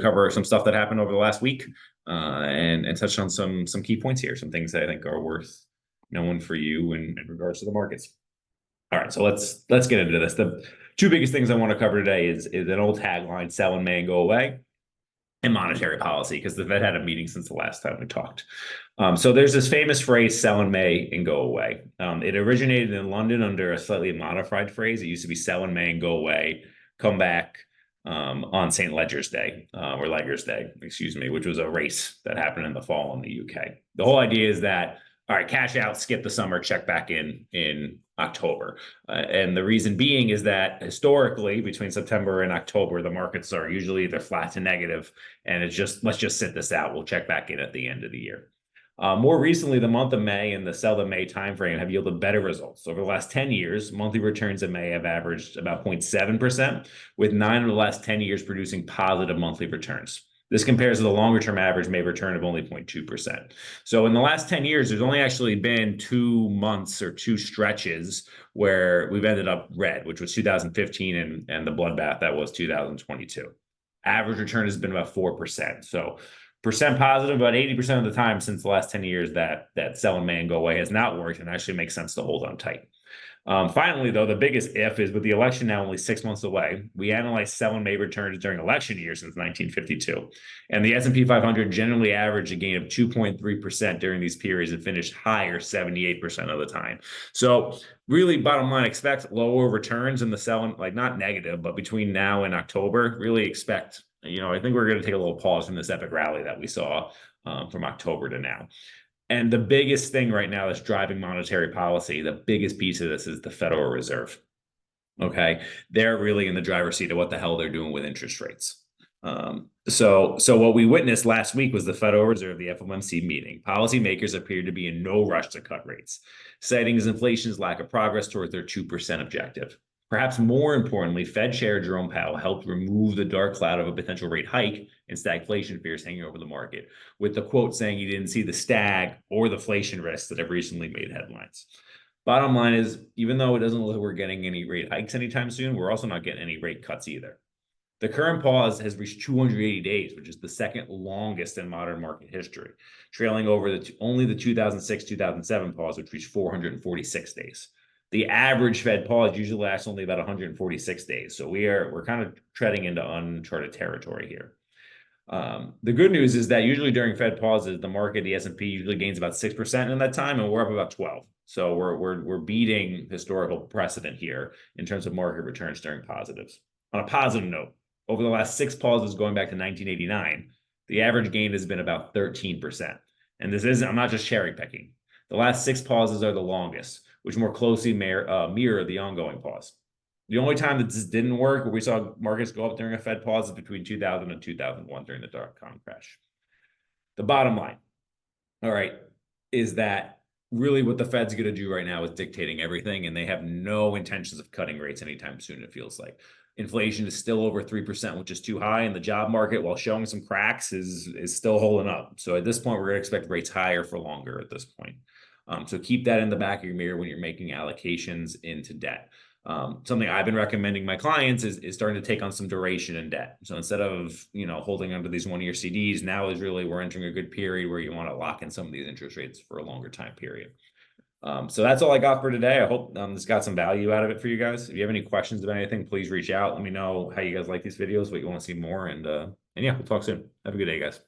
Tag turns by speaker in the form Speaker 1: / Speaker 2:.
Speaker 1: to cover some stuff that happened over the last week, and touch on some key points here, some things that I think are worth knowing for you in regards to the markets. All right, so let's get into this. The two biggest things I want to cover today is an old tagline: "Sell in May and go away," and monetary policy, because the Fed had a meeting since the last time we talked. So there's this famous phrase, "sell in May and go away." It originated in London under a slightly modified phrase. It used to be "sell in May and go away, come back on St. Ledger's Day," or Ledger's Day, excuse me, which was a race that happened in the fall in the UK. The whole idea is that, all right, cash out, skip the summer, check back in October. And the reason being is that historically, between September and October, the markets are usually either flat to negative, and it's just, let's just sit this out. We'll check back in at the end of the year. More recently, the month of May and the sell to May timeframe have yielded better results. Over the last 10 years, monthly returns in May have averaged about 0.7%, with 9 of the last 10 years producing positive monthly returns. This compares to the longer-term average May return of only 0.2%. So in the last 10 years, there's only actually been 2 months or 2 stretches where we've ended up red, which was 2015 and the bloodbath that was 2022. Average return has been about 4%. So percent positive, about 80% of the time since the last 10 years that sell in May and go away has not worked, and actually makes sense to hold on tight. Finally, though, the biggest if is with the election now only 6 months away, we analyzed sell in May returns during election years since 1952. And the S&P 500 generally averaged a gain of 2.3% during these periods and finished higher 78% of the time. So really, bottom line, expect lower returns in the sell, like not negative, but between now and October, really expect, I think we're going to take a little pause from this epic rally that we saw from October to now. And the biggest thing right now that's driving monetary policy, the biggest piece of this is the Federal Reserve. Okay, they're really in the driver's seat of what the hell they're doing with interest rates. So what we witnessed last week was the Federal Reserve, the FOMC meeting. Policymakers appeared to be in no rush to cut rates, citing as inflation's lack of progress toward their 2% objective. Perhaps more importantly, Fed Chair Jerome Powell helped remove the dark cloud of a potential rate hike and stagflation fears hanging over the market, with the quote saying he didn't see the stag or the inflation risks that have recently made headlines. Bottom line is, even though it doesn't look like we're getting any rate hikes anytime soon, we're also not getting any rate cuts either. The current pause has reached 280 days, which is the second longest in modern market history, trailing over only the 2006-2007 pause, which reached 446 days. The average Fed pause usually lasts only about 146 days. So we're kind of treading into uncharted territory here. The good news is that usually during Fed pauses, the market, the S&P usually gains about 6% in that time, and we're up about 12. So we're beating historical precedent here in terms of market returns during positives. On a positive note, over the last 6 pauses going back to 1989, the average gain has been about 13%. And I'm not just cherry picking. The last 6 pauses are the longest, which more closely mirror the ongoing pause. The only time that this didn't work, where we saw markets go up during a Fed pause, is between 2000 and 2001 during the dot-com crash. The bottom line, all right, is that really what the Fed's going to do right now is dictating everything, and they have no intentions of cutting rates anytime soon, it feels like. Inflation is still over 3%, which is too high, and the job market, while showing some cracks, is still holding up. So at this point, we're going to expect rates higher for longer at this point. So keep that in the back of your mirror when you're making allocations into debt. Something I've been recommending my clients is starting to take on some duration in debt. So instead of holding onto these 1-year CDs, now is really we're entering a good period where you want to lock in some of these interest rates for a longer time period. So that's all I got for today. I hope this got some value out of it for you guys. If you have any questions about anything, please reach out. Let me know how you guys like these videos, what you want to see more, and yeah, we'll talk soon. Have a good day, guys.